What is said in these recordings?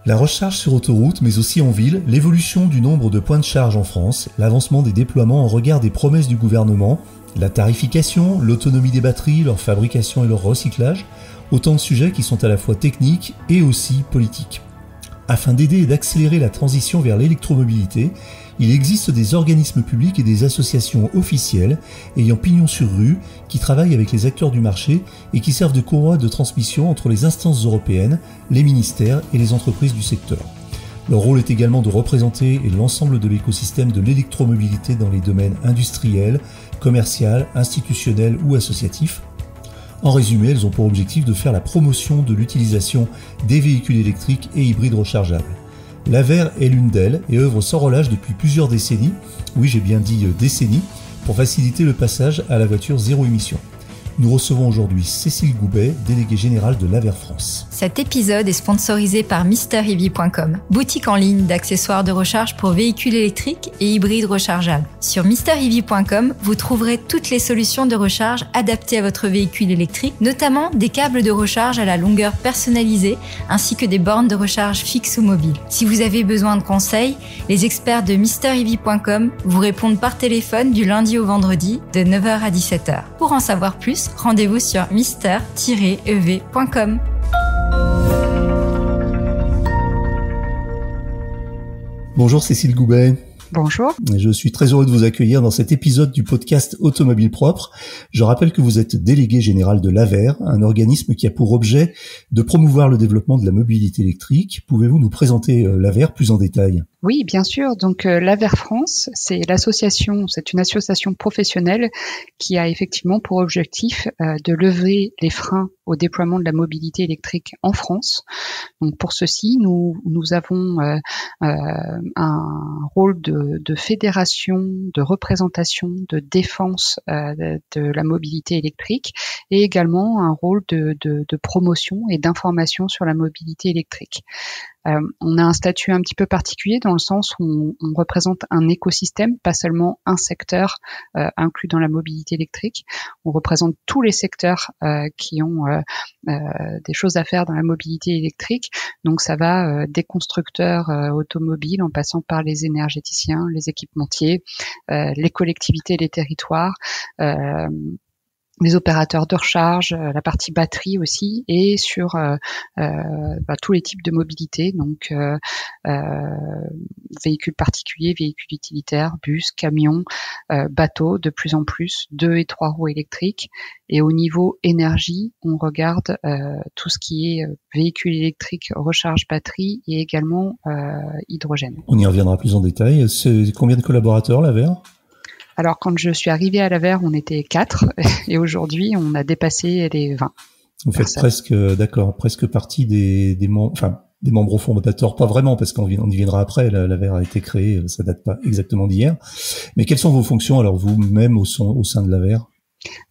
La recharge sur autoroute, mais aussi en ville, l'évolution du nombre de points de charge en France, l'avancement des déploiements en regard des promesses du gouvernement, la tarification, l'autonomie des batteries, leur fabrication et leur recyclage, autant de sujets qui sont à la fois techniques et aussi politiques. Afin d'aider et d'accélérer la transition vers l'électromobilité, il existe des organismes publics et des associations officielles ayant pignon sur rue qui travaillent avec les acteurs du marché et qui servent de courroie de transmission entre les instances européennes, les ministères et les entreprises du secteur. Leur rôle est également de représenter l'ensemble de l'écosystème de l'électromobilité dans les domaines industriels, commercial, institutionnel ou associatif. En résumé, elles ont pour objectif de faire la promotion de l'utilisation des véhicules électriques et hybrides rechargeables. L'AVER est l'une d'elles et œuvre sans relâche depuis plusieurs décennies, oui j'ai bien dit décennies, pour faciliter le passage à la voiture zéro émission. Nous recevons aujourd'hui Cécile Goubet, déléguée générale de l'AVER France. Cet épisode est sponsorisé par MrEV.com, boutique en ligne d'accessoires de recharge pour véhicules électriques et hybrides rechargeables. Sur MrEV.com, vous trouverez toutes les solutions de recharge adaptées à votre véhicule électrique, notamment des câbles de recharge à la longueur personnalisée, ainsi que des bornes de recharge fixes ou mobiles. Si vous avez besoin de conseils, les experts de MrEV.com vous répondent par téléphone du lundi au vendredi de 9h à 17h. Pour en savoir plus, rendez-vous sur mister-ev.com. Bonjour Cécile Goubet. Bonjour. Je suis très heureux de vous accueillir dans cet épisode du podcast Automobile Propre. Je rappelle que vous êtes déléguée générale de l'AVER, un organisme qui a pour objet de promouvoir le développement de la mobilité électrique. Pouvez-vous nous présenter l'AVER plus en détail ? Oui, bien sûr. Donc l'AVER France, c'est une association professionnelle qui a effectivement pour objectif de lever les freins au déploiement de la mobilité électrique en France. Donc pour ceci, nous avons un rôle de fédération, de représentation, de défense de la mobilité électrique et également un rôle de promotion et d'information sur la mobilité électrique. On a un statut un petit peu particulier dans le sens où on représente un écosystème, pas seulement un secteur inclus dans la mobilité électrique. On représente tous les secteurs qui ont des choses à faire dans la mobilité électrique. Donc ça va des constructeurs automobiles en passant par les énergéticiens, les équipementiers, les collectivités, les territoires, les opérateurs de recharge, la partie batterie aussi, et sur tous les types de mobilité, donc véhicules particuliers, véhicules utilitaires, bus, camions, bateaux, de plus en plus, 2 et 3 roues électriques. Et au niveau énergie, on regarde tout ce qui est véhicules électriques, recharge batterie et également hydrogène. On y reviendra plus en détail. C'est combien de collaborateurs l'AVER ? Alors, quand je suis arrivée à l'AVER, on était 4 et aujourd'hui, on a dépassé les 20. Vous faites presque partie des membres fondateurs, pas vraiment, parce qu'on y viendra après, l'AVER a été créé, ça date pas exactement d'hier. Mais quelles sont vos fonctions, alors vous-même, au sein de l'AVER ?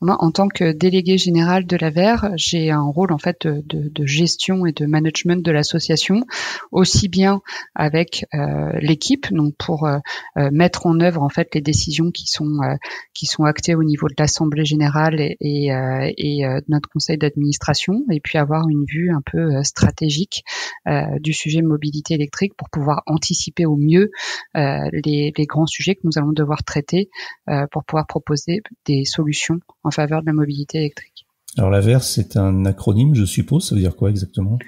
Moi, en tant que déléguée générale de l'AVER, j'ai un rôle en fait de gestion et de management de l'association, aussi bien avec l'équipe, donc pour mettre en œuvre en fait les décisions qui sont actées au niveau de l'Assemblée générale et de notre conseil d'administration, et puis avoir une vue un peu stratégique du sujet mobilité électrique pour pouvoir anticiper au mieux les grands sujets que nous allons devoir traiter pour pouvoir proposer des solutions en faveur de la mobilité électrique. Alors l'AVER, c'est un acronyme, je suppose. Ça veut dire quoi exactement ?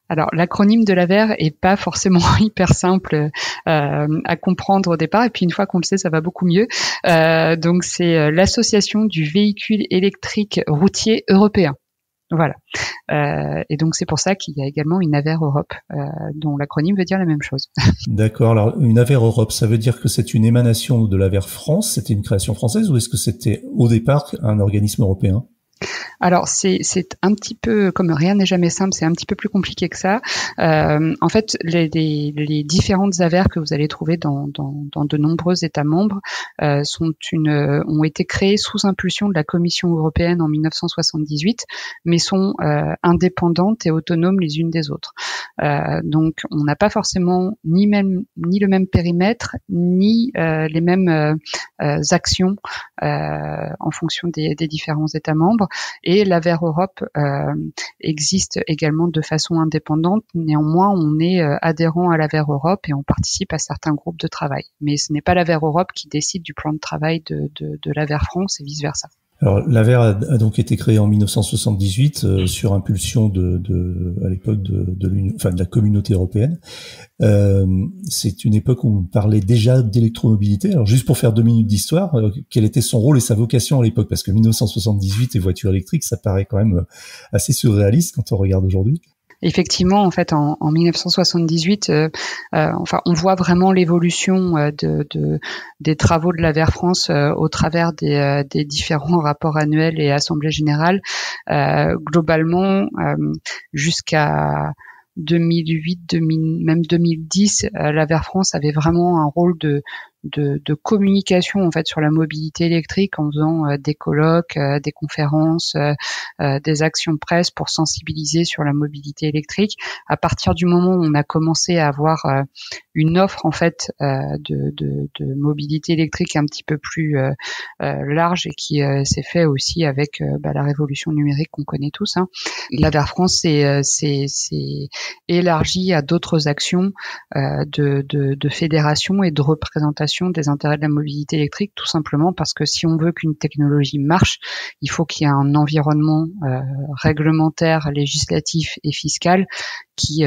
Alors l'acronyme de l'AVER est pas forcément hyper simple à comprendre au départ, et puis une fois qu'on le sait, ça va beaucoup mieux. Donc c'est l'association du véhicule électrique routier européen. Voilà. Et donc c'est pour ça qu'il y a également une AVER Europe, dont l'acronyme veut dire la même chose. D'accord. Alors une AVER Europe, ça veut dire que c'est une émanation de l'AVER France, c'était une création française, ou est-ce que c'était au départ un organisme européen ? Alors c'est un petit peu, comme rien n'est jamais simple, c'est un petit peu plus compliqué que ça. En fait, les différentes AVER que vous allez trouver dans de nombreux États membres ont été créées sous impulsion de la Commission européenne en 1978, mais sont indépendantes et autonomes les unes des autres. Donc, on n'a pas forcément ni le même périmètre, ni les mêmes actions en fonction des différents États membres. Et l'AVER Europe existe également de façon indépendante. Néanmoins, on est adhérent à l'AVER Europe et on participe à certains groupes de travail. Mais ce n'est pas l'AVER Europe qui décide du plan de travail de l'AVER France et vice-versa. Alors, l'AVER a donc été créé en 1978 sur impulsion à l'époque de l'Union, enfin de la Communauté européenne. C'est une époque où on parlait déjà d'électromobilité. Alors, juste pour faire 2 minutes d'histoire, quel était son rôle et sa vocation à l'époque? Parce que 1978 et voitures électriques, ça paraît quand même assez surréaliste quand on regarde aujourd'hui. Effectivement, en fait, en 1978, on voit vraiment l'évolution des travaux de l'AVER France au travers des différents rapports annuels et assemblées générales. Globalement, jusqu'à 2008, même 2010, l'AVER France avait vraiment un rôle de communication en fait sur la mobilité électrique en faisant des colloques, des conférences, des actions presse pour sensibiliser sur la mobilité électrique. À partir du moment où on a commencé à avoir une offre en fait de mobilité électrique un petit peu plus large et qui s'est fait aussi avec la révolution numérique qu'on connaît tous, l'AVER France s'est élargi à d'autres actions de fédération et de représentation des intérêts de la mobilité électrique, tout simplement parce que si on veut qu'une technologie marche, il faut qu'il y ait un environnement réglementaire, législatif et fiscal qui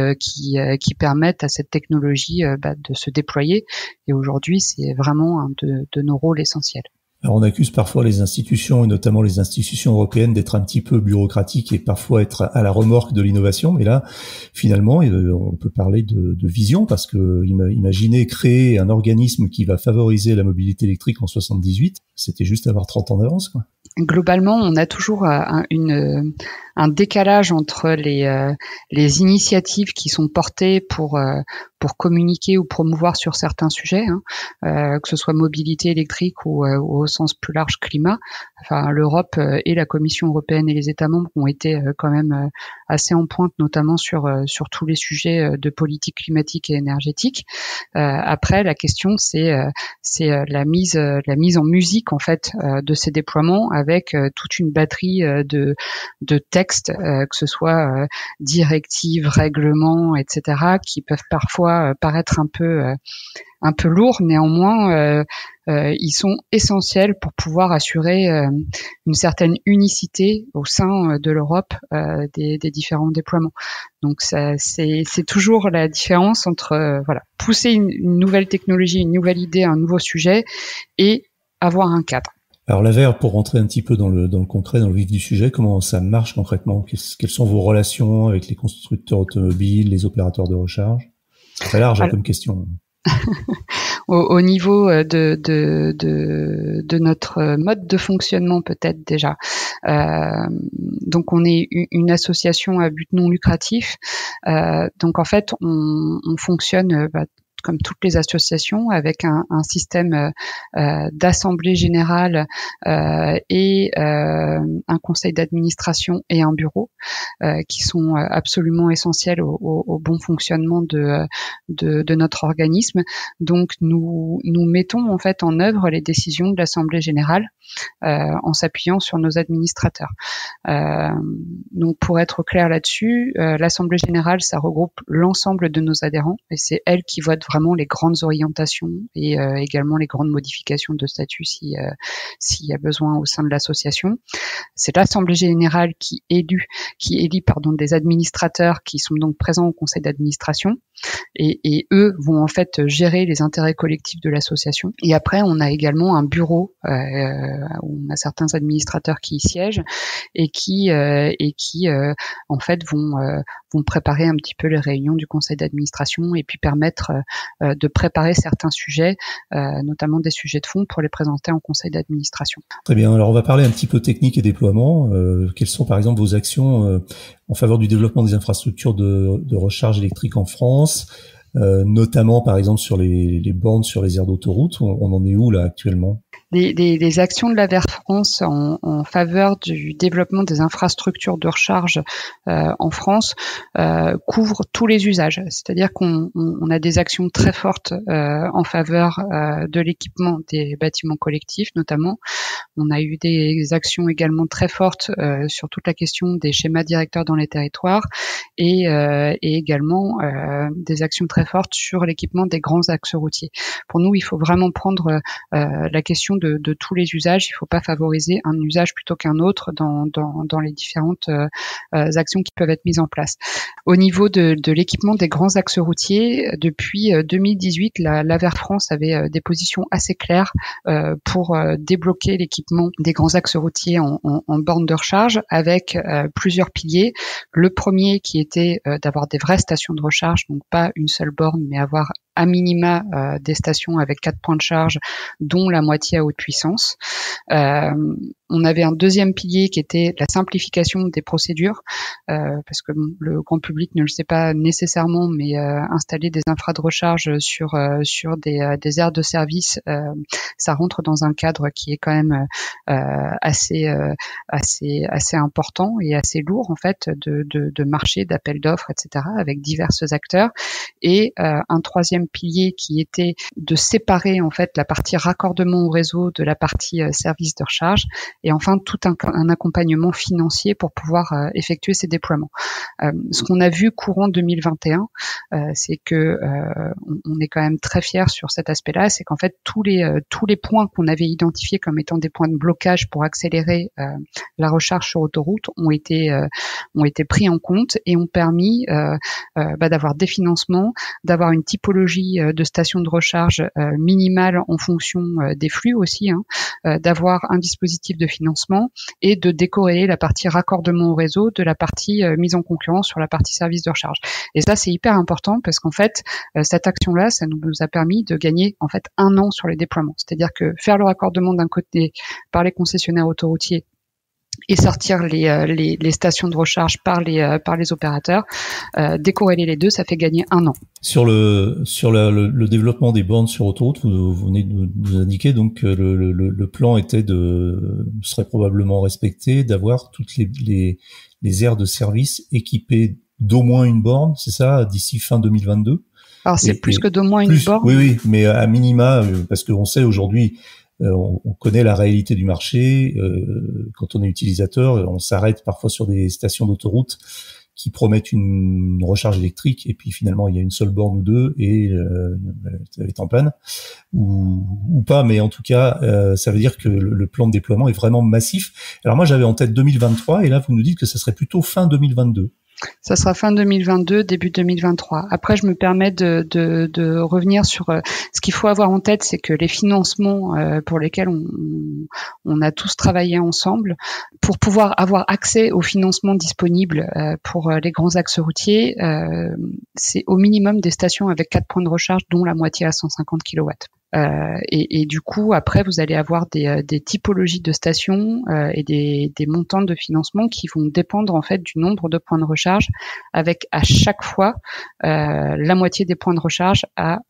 permette à cette technologie de se déployer. Et aujourd'hui, c'est vraiment un de nos rôles essentiels. Alors on accuse parfois les institutions, et notamment les institutions européennes, d'être un petit peu bureaucratiques et parfois être à la remorque de l'innovation. Mais là, finalement, on peut parler de vision, parce que imaginez créer un organisme qui va favoriser la mobilité électrique en 78, c'était juste avoir 30 ans d'avance, quoi. Globalement, on a toujours un décalage entre les initiatives qui sont portées pour communiquer ou promouvoir sur certains sujets, que ce soit mobilité électrique ou au sens plus large climat. Enfin, l'Europe et la Commission européenne et les États membres ont été quand même assez en pointe, notamment sur tous les sujets de politique climatique et énergétique. Après, la question c'est la mise en musique en fait de ces déploiements avec toute une batterie de textes, que ce soit directives, règlements, etc., qui peuvent parfois paraître un peu lourds. Néanmoins, ils sont essentiels pour pouvoir assurer une certaine unicité au sein de l'Europe des différents déploiements. Donc c'est toujours la différence entre pousser une nouvelle technologie, une nouvelle idée, un nouveau sujet et avoir un cadre. Alors l'AVER, pour rentrer un petit peu dans le concret, dans le vif du sujet, comment ça marche concrètement? Quelles sont vos relations avec les constructeurs automobiles, les opérateurs de recharge? C'est très large comme question. Au niveau de notre mode de fonctionnement peut-être déjà. Donc on est une association à but non lucratif. Donc en fait on fonctionne comme toutes les associations, avec un système d'assemblée générale et un conseil d'administration et un bureau qui sont absolument essentiels au bon fonctionnement de notre organisme. Donc nous mettons en fait en œuvre les décisions de l'assemblée générale en s'appuyant sur nos administrateurs. Donc pour être clair là-dessus, l'assemblée générale, ça regroupe l'ensemble de nos adhérents et c'est elle qui vote vraiment les grandes orientations et également les grandes modifications de statut s'il y a besoin au sein de l'association. C'est l'assemblée générale qui élit des administrateurs qui sont donc présents au conseil d'administration et eux vont en fait gérer les intérêts collectifs de l'association. Et après, on a également un bureau où on a certains administrateurs qui y siègent et qui en fait vont préparer un petit peu les réunions du conseil d'administration et puis permettre de préparer certains sujets, notamment des sujets de fond, pour les présenter en conseil d'administration. Très bien. Alors, on va parler un petit peu technique et déploiement. Quelles sont, par exemple, vos actions en faveur du développement des infrastructures de recharge électrique en France, notamment, par exemple, sur les bornes sur les aires d'autoroute? On en est où, là, actuellement? Les actions de l'AVER France en faveur du développement des infrastructures de recharge en France couvrent tous les usages. C'est-à-dire qu'on a des actions très fortes en faveur de l'équipement des bâtiments collectifs notamment. On a eu des actions également très fortes sur toute la question des schémas directeurs dans les territoires et également des actions très fortes sur l'équipement des grands axes routiers. Pour nous, il faut vraiment prendre la question de tous les usages. Il ne faut pas favoriser un usage plutôt qu'un autre dans les différentes actions qui peuvent être mises en place. Au niveau de l'équipement des grands axes routiers, depuis 2018, l'AVER France avait des positions assez claires pour débloquer l'équipement des grands axes routiers en bornes de recharge avec plusieurs piliers. Le premier qui était d'avoir des vraies stations de recharge, donc pas une seule borne, mais avoir à minima des stations avec 4 points de charge, dont la moitié à haute puissance. On avait un deuxième pilier qui était la simplification des procédures, parce que le grand public ne le sait pas nécessairement, mais installer des infras de recharge sur des aires de service, ça rentre dans un cadre qui est quand même assez important et assez lourd en fait de marché, d'appels d'offres, etc. avec divers acteurs. Et un troisième pilier qui était de séparer en fait la partie raccordement au réseau de la partie service de recharge, et enfin tout un accompagnement financier pour pouvoir effectuer ces déploiements. Ce qu'on a vu courant 2021, c'est que on est quand même très fiers sur cet aspect-là, c'est qu'en fait tous les points qu'on avait identifiés comme étant des points de blocage pour accélérer la recharge sur autoroute ont été pris en compte et ont permis d'avoir des financements, d'avoir une typologie de stations de recharge minimale en fonction des flux aussi, d'avoir un dispositif de financement et de décorréler la partie raccordement au réseau de la partie mise en concurrence sur la partie service de recharge. Et ça, c'est hyper important parce qu'en fait, cette action-là, ça nous a permis de gagner en fait 1 an sur les déploiements. C'est-à-dire que faire le raccordement d'un côté par les concessionnaires autoroutiers et sortir les stations de recharge par les opérateurs, décorréler les deux, ça fait gagner 1 an. Sur le développement des bornes sur autoroute, vous venez de nous indiquer donc que le plan serait probablement respecté, d'avoir toutes les aires de service équipées d'au moins une borne, c'est ça, d'ici fin 2022. Alors c'est plus que d'au moins une borne. Oui, mais à minima, parce qu'on sait aujourd'hui, on connaît la réalité du marché. Quand on est utilisateur, on s'arrête parfois sur des stations d'autoroute qui promettent une recharge électrique et puis finalement il y a une seule borne ou deux et ça est en panne ou pas. Mais en tout cas, ça veut dire que le plan de déploiement est vraiment massif. Alors moi j'avais en tête 2023 et là vous nous dites que ça serait plutôt fin 2022. Ça sera fin 2022, début 2023. Après, je me permets de revenir sur ce qu'il faut avoir en tête, c'est que les financements pour lesquels on a tous travaillé ensemble, pour pouvoir avoir accès aux financements disponibles pour les grands axes routiers, c'est au minimum des stations avec 4 points de recharge, dont la moitié à 150 kW. Et du coup, après, vous allez avoir des typologies de stations et des montants de financement qui vont dépendre en fait du nombre de points de recharge, avec à chaque fois la moitié des points de recharge à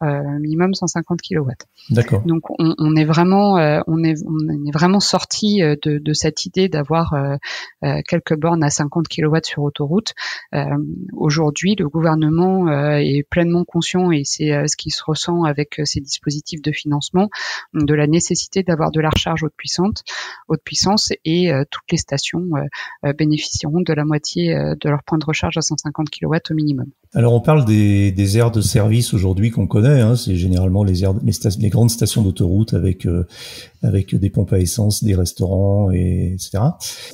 minimum 150 kW. D'accord. Donc on est vraiment sorti de cette idée d'avoir quelques bornes à 50 kW sur autoroute. Aujourd'hui, le gouvernement est pleinement conscient, et c'est ce qui se ressent avec ces dispositifs de financement, de la nécessité d'avoir de la recharge haute puissance, et toutes les stations bénéficieront de la moitié de leur point de recharge à 150 kW au minimum. Alors on parle des aires de service aujourd'hui qu'on connaît, c'est généralement les grandes stations d'autoroute avec des pompes à essence, des restaurants, etc.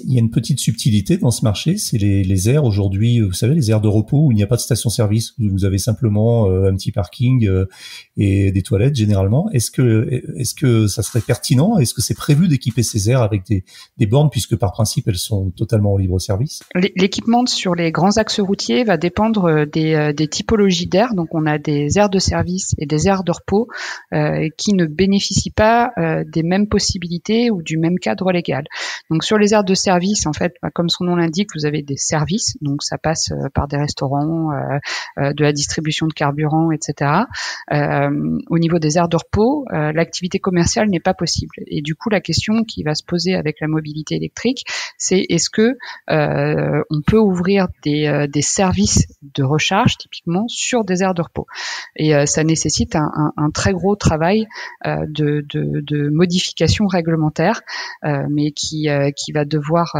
Il y a une petite subtilité dans ce marché, c'est les aires aujourd'hui, vous savez, les aires de repos où il n'y a pas de station-service, où vous avez simplement un petit parking et des toilettes généralement. Est-ce que ça serait pertinent? Est-ce que c'est prévu d'équiper ces aires avec des bornes, puisque par principe elles sont totalement en libre service? L'équipement sur les grands axes routiers va dépendre des des typologies d'aires. Donc on a des aires de service et des aires de repos qui ne bénéficient pas des mêmes possibilités ou du même cadre légal. Donc sur les aires de service, en fait, comme son nom l'indique, vous avez des services. Donc ça passe par des restaurants, de la distribution de carburant, etc. Au niveau des aires de repos, l'activité commerciale n'est pas possible. Et du coup, la question qui va se poser avec la mobilité électrique, c'est est-ce que on peut ouvrir des services de recharge typiquement sur des aires de repos. Et ça nécessite un très gros travail de modification réglementaire, mais qui va devoir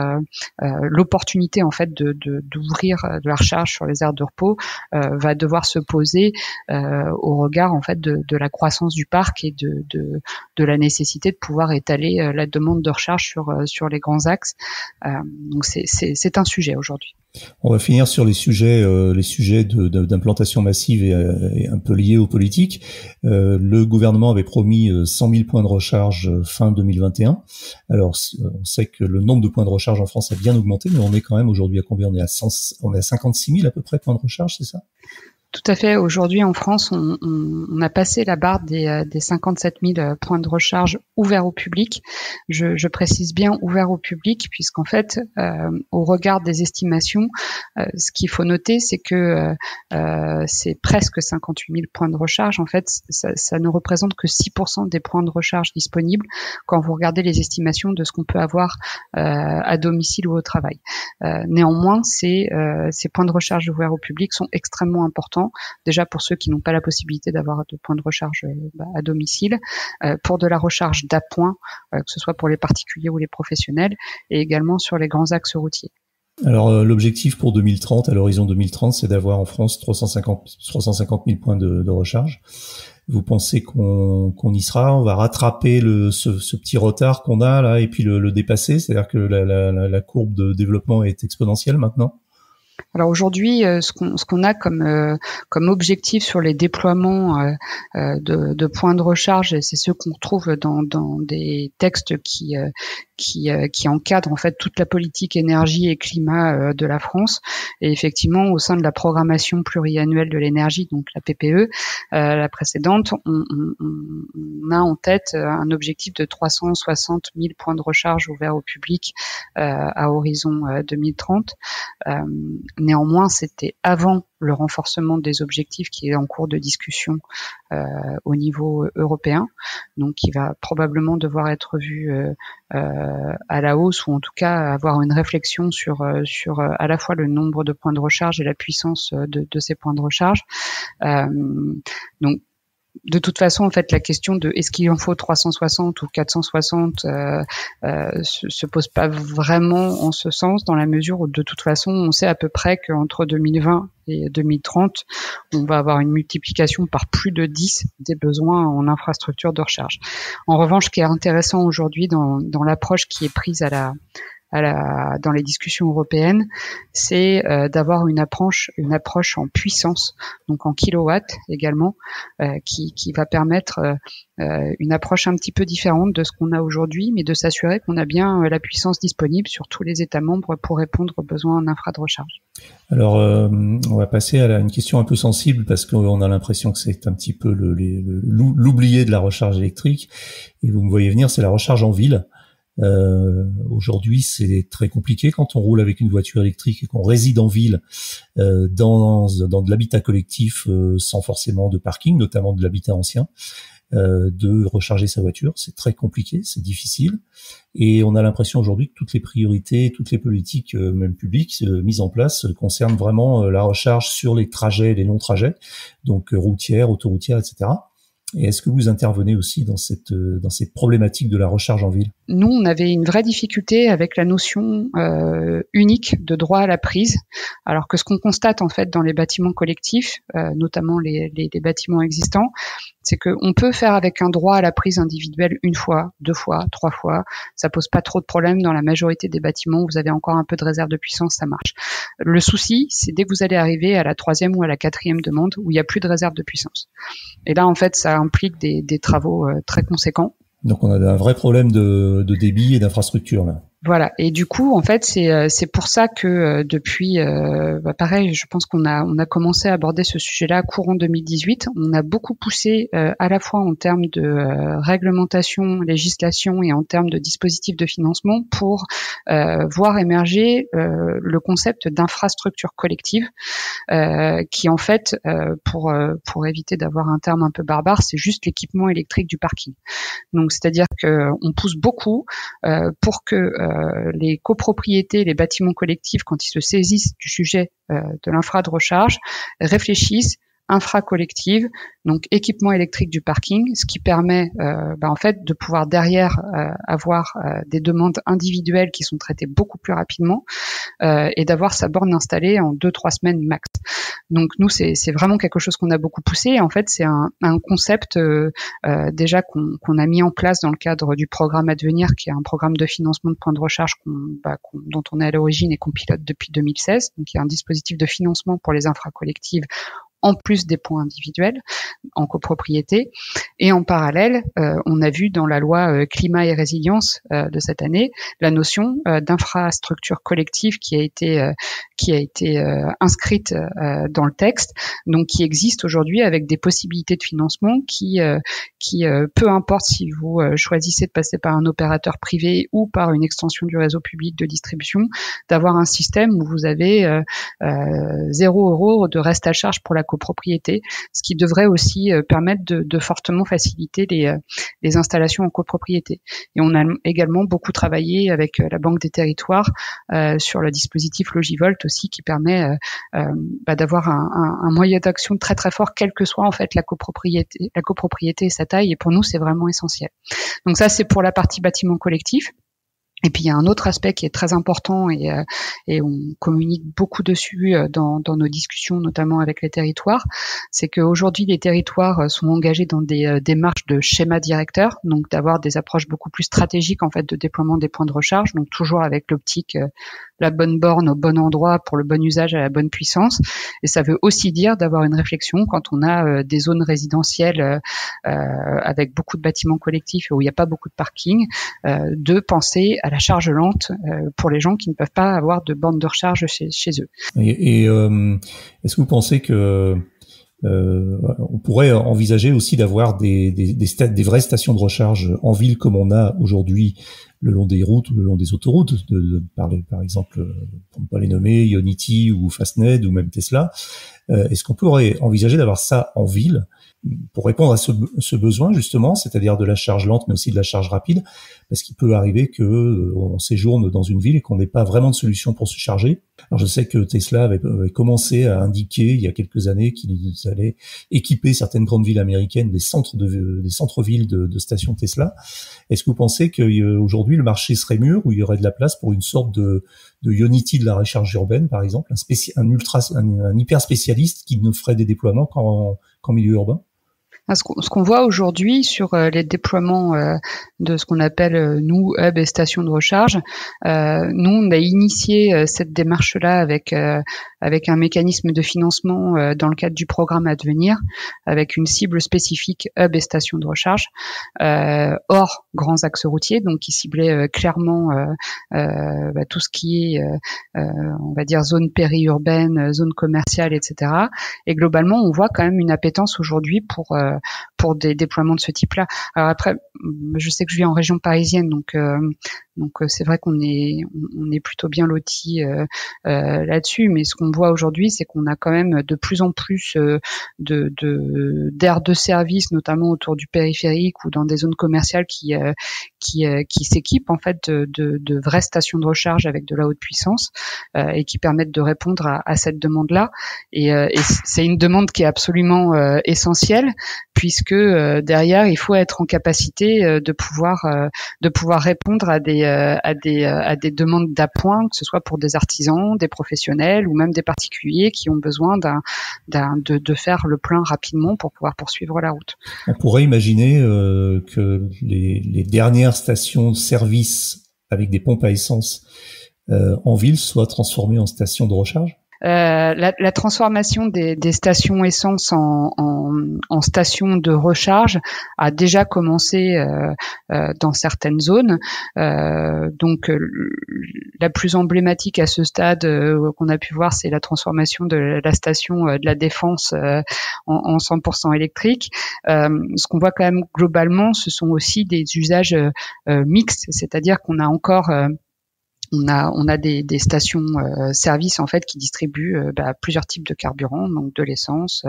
l'opportunité en fait d'ouvrir de la recharge sur les aires de repos va devoir se poser au regard en fait de la croissance du parc et de la nécessité de pouvoir étaler la demande de recharge sur les grands axes. Donc c'est un sujet aujourd'hui. On va finir sur les sujets d'implantation massive et un peu liés aux politiques. Le gouvernement avait promis 100 000 points de recharge fin 2021. Alors, on sait que le nombre de points de recharge en France a bien augmenté, mais on est quand même aujourd'hui à combien? On est à 56 000 à peu près points de recharge, c'est ça? Tout à fait. Aujourd'hui, en France, on a passé la barre des 57 000 points de recharge ouverts au public. Je précise bien ouverts au public, puisqu'en fait, au regard des estimations, ce qu'il faut noter, c'est que c'est presque 58 000 points de recharge. En fait, ça ne représente que 6% des points de recharge disponibles quand vous regardez les estimations de ce qu'on peut avoir à domicile ou au travail. Néanmoins, ces points de recharge ouverts au public sont extrêmement importants. Déjà pour ceux qui n'ont pas la possibilité d'avoir de points de recharge à domicile, pour de la recharge d'appoint, que ce soit pour les particuliers ou les professionnels, et également sur les grands axes routiers. Alors l'objectif pour 2030, à l'horizon 2030, c'est d'avoir en France 350 000 points de recharge. Vous pensez qu'on y sera? On va rattraper ce petit retard qu'on a là et puis le dépasser? C'est-à-dire que la courbe de développement est exponentielle maintenant? Alors aujourd'hui, ce qu'on a comme objectif sur les déploiements de points de recharge, c'est ce qu'on retrouve dans des textes qui encadrent en fait toute la politique énergie et climat de la France. Et effectivement, au sein de la programmation pluriannuelle de l'énergie, donc la PPE, la précédente, on a en tête un objectif de 360 000 points de recharge ouverts au public à horizon 2030. Néanmoins, c'était avant le renforcement des objectifs qui est en cours de discussion au niveau européen, donc qui va probablement devoir être vu à la hausse, ou en tout cas avoir une réflexion sur à la fois le nombre de points de recharge et la puissance de ces points de recharge. Donc de toute façon, en fait, la question de est-ce qu'il en faut 360 ou 460 se pose pas vraiment en ce sens, dans la mesure où de toute façon, on sait à peu près qu'entre 2020 et 2030, on va avoir une multiplication par plus de 10 des besoins en infrastructure de recharge. En revanche, ce qui est intéressant aujourd'hui dans l'approche qui est prise dans les discussions européennes, c'est d'avoir une approche en puissance, donc en kilowatts également, qui va permettre une approche un petit peu différente de ce qu'on a aujourd'hui, mais de s'assurer qu'on a bien la puissance disponible sur tous les États membres pour répondre aux besoins en infra de recharge. Alors, on va passer à une question un peu sensible, parce qu'on a l'impression que c'est un petit peu l'oublié de la recharge électrique, et vous me voyez venir, c'est la recharge en ville. Aujourd'hui, c'est très compliqué quand on roule avec une voiture électrique et qu'on réside en ville, dans de l'habitat collectif, sans forcément de parking, notamment de l'habitat ancien, de recharger sa voiture. C'est très compliqué, c'est difficile, et on a l'impression aujourd'hui que toutes les priorités, toutes les politiques, même publiques, mises en place, concernent vraiment la recharge sur les trajets, les longs trajets, donc routières, autoroutières, etc. Et est-ce que vous intervenez aussi dans cette problématique de la recharge en ville? Nous, on avait une vraie difficulté avec la notion unique de droit à la prise, alors que ce qu'on constate en fait dans les bâtiments collectifs, notamment les bâtiments existants, c'est qu'on peut faire avec un droit à la prise individuelle une fois, 2 fois, 3 fois. Ça pose pas trop de problèmes dans la majorité des bâtiments où vous avez encore un peu de réserve de puissance, ça marche. Le souci, c'est dès que vous allez arriver à la 3e ou à la 4e demande où il n'y a plus de réserve de puissance. Et là, en fait, ça implique des travaux très conséquents. Donc on a un vrai problème de débit et d'infrastructure là. Voilà. Et du coup, en fait, c'est pour ça que depuis, pareil, je pense qu'on a commencé à aborder ce sujet-là courant 2018. On a beaucoup poussé à la fois en termes de réglementation, législation et en termes de dispositifs de financement pour voir émerger le concept d'infrastructure collective, qui en fait, pour éviter d'avoir un terme un peu barbare, c'est juste l'équipement électrique du parking. Donc, c'est-à-dire que on pousse beaucoup pour que les copropriétés, les bâtiments collectifs, quand ils se saisissent du sujet de l'infra de recharge, réfléchissent infra collective, donc équipement électrique du parking, ce qui permet en fait de pouvoir derrière avoir des demandes individuelles qui sont traitées beaucoup plus rapidement et d'avoir sa borne installée en 2-3 semaines max. Donc nous, c'est vraiment quelque chose qu'on a beaucoup poussé. Et en fait, c'est un concept déjà qu'on a mis en place dans le cadre du programme Advenir, qui est un programme de financement de points de recharge dont on est à l'origine et qu'on pilote depuis 2016. Donc il y a un dispositif de financement pour les infracollectives en plus des points individuels en copropriété. Et en parallèle, on a vu dans la loi climat et résilience de cette année la notion d'infrastructure collective qui a été inscrite dans le texte, donc qui existe aujourd'hui avec des possibilités de financement qui peu importe si vous choisissez de passer par un opérateur privé ou par une extension du réseau public de distribution, d'avoir un système où vous avez 0 € de reste à charge pour la copropriété, ce qui devrait aussi permettre de fortement faciliter les installations en copropriété. Et on a également beaucoup travaillé avec la Banque des Territoires sur le dispositif Logivolt aussi, qui permet d'avoir un moyen d'action très très fort, quelle que soit en fait la copropriété et sa taille. Et pour nous, c'est vraiment essentiel. Donc ça, c'est pour la partie bâtiment collectif. Et puis il y a un autre aspect qui est très important et on communique beaucoup dessus dans nos discussions, notamment avec les territoires, c'est qu'aujourd'hui les territoires sont engagés dans des démarches de schéma directeur, donc d'avoir des approches beaucoup plus stratégiques en fait de déploiement des points de recharge, donc toujours avec l'optique la bonne borne au bon endroit pour le bon usage à la bonne puissance. Et ça veut aussi dire d'avoir une réflexion quand on a des zones résidentielles avec beaucoup de bâtiments collectifs et où il n'y a pas beaucoup de parking, de penser à la charge lente pour les gens qui ne peuvent pas avoir de borne de recharge chez eux. Et est-ce que vous pensez que on pourrait envisager aussi d'avoir des vraies stations de recharge en ville comme on a aujourd'hui le long des routes ou le long des autoroutes, par exemple, pour ne pas les nommer, Ionity ou Fastned ou même Tesla. Est-ce qu'on pourrait envisager d'avoir ça en ville pour répondre à ce besoin justement, c'est-à-dire de la charge lente mais aussi de la charge rapide, parce qu'il peut arriver que on séjourne dans une ville et qu'on n'ait pas vraiment de solution pour se charger. Alors je sais que Tesla avait commencé à indiquer il y a quelques années qu'ils allaient équiper certaines grandes villes américaines des centres-villes de stations Tesla. Est-ce que vous pensez qu'aujourd'hui le marché serait mûr, où il y aurait de la place pour une sorte de Ionity de la recharge urbaine, par exemple, un hyper spécialiste qui ne ferait des déploiements qu'en milieu urbain? Ce qu'on voit aujourd'hui sur les déploiements de ce qu'on appelle nous hub et stations de recharge, nous on a initié cette démarche-là avec un mécanisme de financement dans le cadre du programme Advenir, avec une cible spécifique hub et stations de recharge hors grands axes routiers, donc qui ciblait clairement tout ce qui est on va dire zone périurbaine, zone commerciale, etc. Et globalement, on voit quand même une appétence aujourd'hui pour des déploiements de ce type-là. Alors après, je sais que je vis en région parisienne, donc c'est vrai qu'on est plutôt bien lotis là-dessus, mais ce qu'on voit aujourd'hui, c'est qu'on a quand même de plus en plus d'aires de service, notamment autour du périphérique ou dans des zones commerciales qui s'équipent en fait de vraies stations de recharge avec de la haute puissance et qui permettent de répondre à cette demande-là. Et c'est une demande qui est absolument essentielle, puisque derrière il faut être en capacité de pouvoir répondre à des demandes d'appoint, que ce soit pour des artisans, des professionnels ou même des particuliers qui ont besoin de faire le plein rapidement pour pouvoir poursuivre la route. On pourrait imaginer que les dernières stations de service avec des pompes à essence en ville soient transformées en stations de recharge? La transformation des stations essence en stations de recharge a déjà commencé dans certaines zones. Donc la plus emblématique à ce stade qu'on a pu voir, c'est la transformation de la station de la Défense en 100% électrique. Ce qu'on voit quand même globalement, ce sont aussi des usages mixtes, c'est-à-dire qu'on a encore on a des stations services en fait qui distribuent plusieurs types de carburants, donc de l'essence,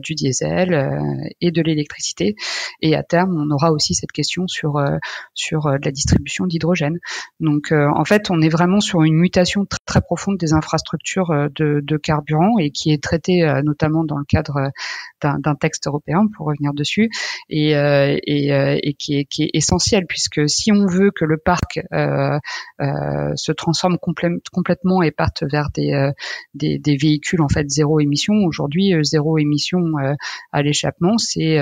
du diesel et de l'électricité. Et à terme, on aura aussi cette question sur de la distribution d'hydrogène. Donc en fait, on est vraiment sur une mutation très, très profonde des infrastructures de carburant et qui est traitée notamment dans le cadre d'un texte européen, pour revenir dessus, et qui est essentiel, puisque si on veut que le parc se transforme complètement et parte vers des véhicules en fait zéro émission. Aujourd'hui, zéro émission à l'échappement, c'est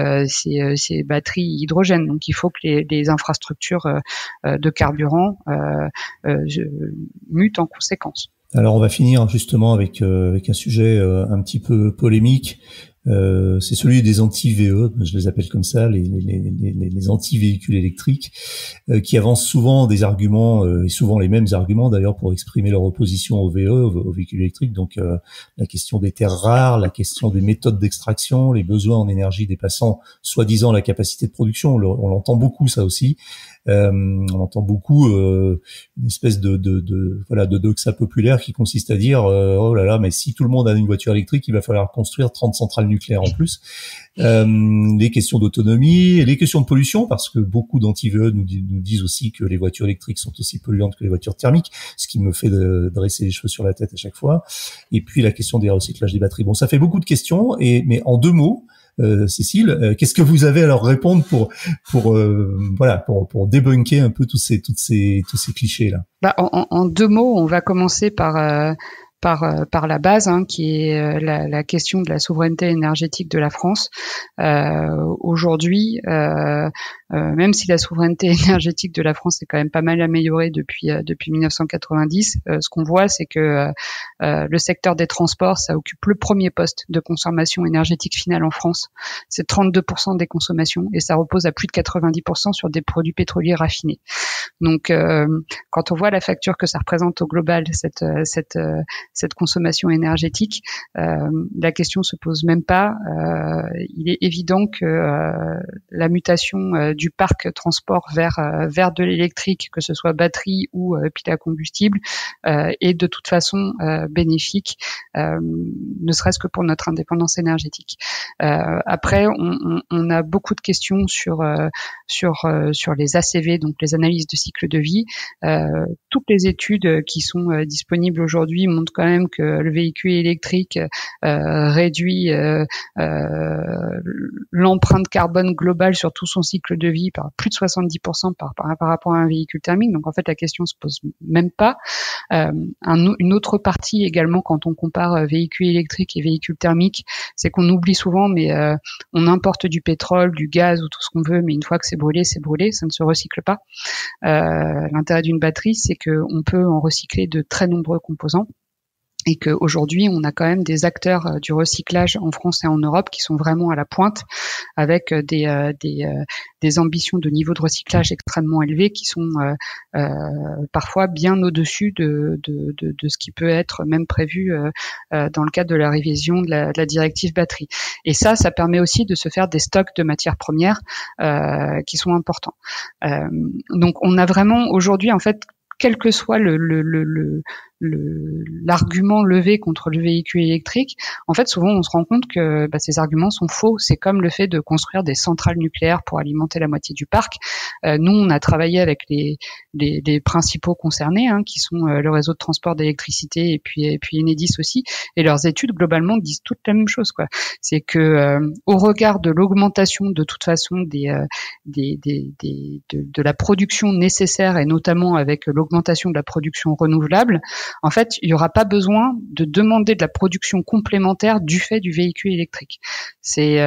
batterie hydrogène. Donc il faut que les infrastructures de carburant mutent en conséquence. Alors on va finir justement avec un sujet un petit peu polémique. C'est celui des anti-VE, je les appelle comme ça, les anti-véhicules électriques, qui avancent souvent des arguments, et souvent les mêmes arguments d'ailleurs, pour exprimer leur opposition aux VE, aux véhicules électriques. Donc la question des terres rares, la question des méthodes d'extraction, les besoins en énergie dépassant soi-disant la capacité de production. On l'entend beaucoup ça aussi. On entend beaucoup une espèce de doxa populaire qui consiste à dire oh là là, mais si tout le monde a une voiture électrique, il va falloir construire 30 centrales nucléaires en plus. Les questions d'autonomie, les questions de pollution, parce que beaucoup d'anti-VE nous disent aussi que les voitures électriques sont aussi polluantes que les voitures thermiques, ce qui me fait dresser les cheveux sur la tête à chaque fois. Et puis la question des recyclages des batteries. Bon, ça fait beaucoup de questions, mais en 2 mots, Cécile, qu'est-ce que vous avez à leur répondre pour débunker un peu tous ces clichés là? En 2 mots, on va commencer par la base, qui est la question de la souveraineté énergétique de la France. Aujourd'hui, même si la souveraineté énergétique de la France est quand même pas mal améliorée depuis 1990, ce qu'on voit, c'est que le secteur des transports, ça occupe le premier poste de consommation énergétique finale en France. C'est 32% des consommations et ça repose à plus de 90% sur des produits pétroliers raffinés. Donc, quand on voit la facture que ça représente au global, cette consommation énergétique, la question se pose même pas. Il est évident que la mutation du parc transport vers de l'électrique, que ce soit batterie ou pile à combustible, est de toute façon bénéfique, ne serait-ce que pour notre indépendance énergétique. Après, on a beaucoup de questions sur les ACV, donc les analyses de cycle de vie. Toutes les études qui sont disponibles aujourd'hui montrent quand même que le véhicule électrique réduit l'empreinte carbone globale sur tout son cycle de vie par plus de 70% par rapport à un véhicule thermique. Donc en fait, la question se pose même pas. Une autre partie également, quand on compare véhicules électriques et véhicules thermiques, c'est qu'on oublie souvent, mais on importe du pétrole, du gaz ou tout ce qu'on veut, mais une fois que c'est brûlé, ça ne se recycle pas. L'intérêt d'une batterie, c'est qu'on peut en recycler de très nombreux composants. Et qu'aujourd'hui, on a quand même des acteurs du recyclage en France et en Europe qui sont vraiment à la pointe, avec des ambitions de niveau de recyclage extrêmement élevées, qui sont parfois bien au-dessus de ce qui peut être même prévu dans le cadre de la révision de la directive batterie. Et ça permet aussi de se faire des stocks de matières premières qui sont importants. Donc, on a vraiment aujourd'hui, en fait, quel que soit l'argument levé contre le véhicule électrique, en fait, souvent, on se rend compte que ces arguments sont faux. C'est comme le fait de construire des centrales nucléaires pour alimenter la moitié du parc. Nous, on a travaillé avec les principaux concernés, qui sont le réseau de transport d'électricité et puis Enedis aussi, et leurs études, globalement, disent toutes la même chose, quoi. C'est que, au regard de l'augmentation, de toute façon, de la production nécessaire, et notamment avec l'augmentation de la production renouvelable, en fait, il n'y aura pas besoin de demander de la production complémentaire du fait du véhicule électrique. C'est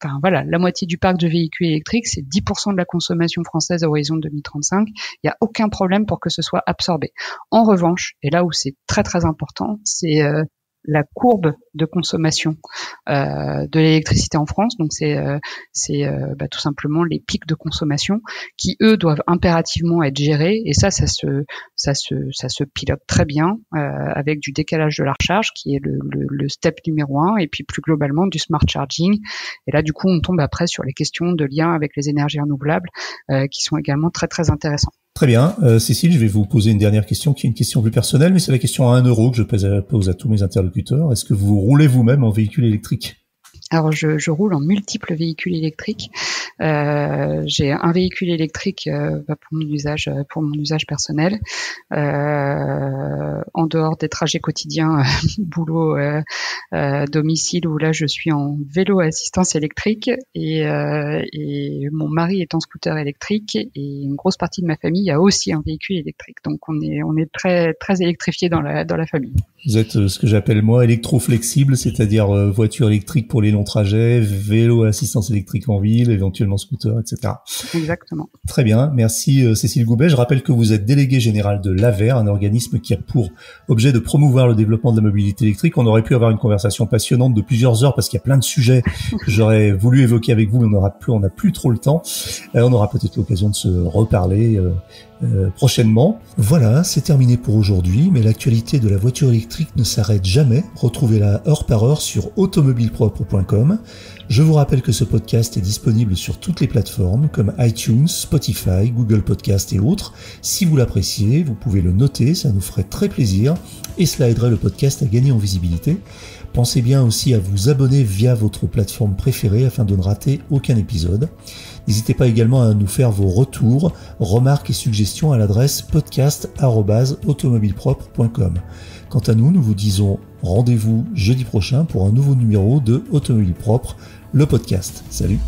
enfin voilà, la moitié du parc de véhicules électriques, c'est 10% de la consommation française à horizon 2035. Il n'y a aucun problème pour que ce soit absorbé. En revanche, et là où c'est très très important, c'est la courbe de consommation de l'électricité en France. Donc c'est tout simplement les pics de consommation qui eux doivent impérativement être gérés. Et ça se pilote très bien avec du décalage de la recharge qui est le step numéro 1, et puis plus globalement du smart charging. Et là du coup on tombe après sur les questions de lien avec les énergies renouvelables qui sont également très très intéressantes. Très bien. Cécile, je vais vous poser une dernière question qui est une question plus personnelle, mais c'est la question à 1 euro que je pose à tous mes interlocuteurs. Est-ce que vous roulez vous-même en véhicule électrique ? Alors je roule en multiples véhicules électriques. J'ai un véhicule électrique pour mon usage personnel. En dehors des trajets quotidiens boulot domicile, où là je suis en vélo à assistance électrique, et mon mari est en scooter électrique, et une grosse partie de ma famille a aussi un véhicule électrique. Donc on est très très électrifié dans la famille. Vous êtes ce que j'appelle moi électro-flexible, c'est-à-dire voiture électrique pour les longs trajets, vélo à assistance électrique en ville, éventuellement scooter, etc. Exactement. Très bien, merci Cécile Goubet. Je rappelle que vous êtes déléguée générale de l'AVER, un organisme qui a pour objet de promouvoir le développement de la mobilité électrique. On aurait pu avoir une conversation passionnante de plusieurs heures parce qu'il y a plein de sujets que j'aurais voulu évoquer avec vous, mais on n'a plus trop le temps. On aura peut-être l'occasion de se reparler prochainement. Voilà, c'est terminé pour aujourd'hui, mais l'actualité de la voiture électrique ne s'arrête jamais. Retrouvez-la heure par heure sur automobilepropre.com. Je vous rappelle que ce podcast est disponible sur toutes les plateformes comme iTunes, Spotify, Google Podcast et autres. Si vous l'appréciez, vous pouvez le noter, ça nous ferait très plaisir et cela aiderait le podcast à gagner en visibilité. Pensez bien aussi à vous abonner via votre plateforme préférée afin de ne rater aucun épisode. N'hésitez pas également à nous faire vos retours, remarques et suggestions à l'adresse podcast@automobilepropre.com. Quant à nous, nous vous disons rendez-vous jeudi prochain pour un nouveau numéro de Automobile Propre, le podcast. Salut!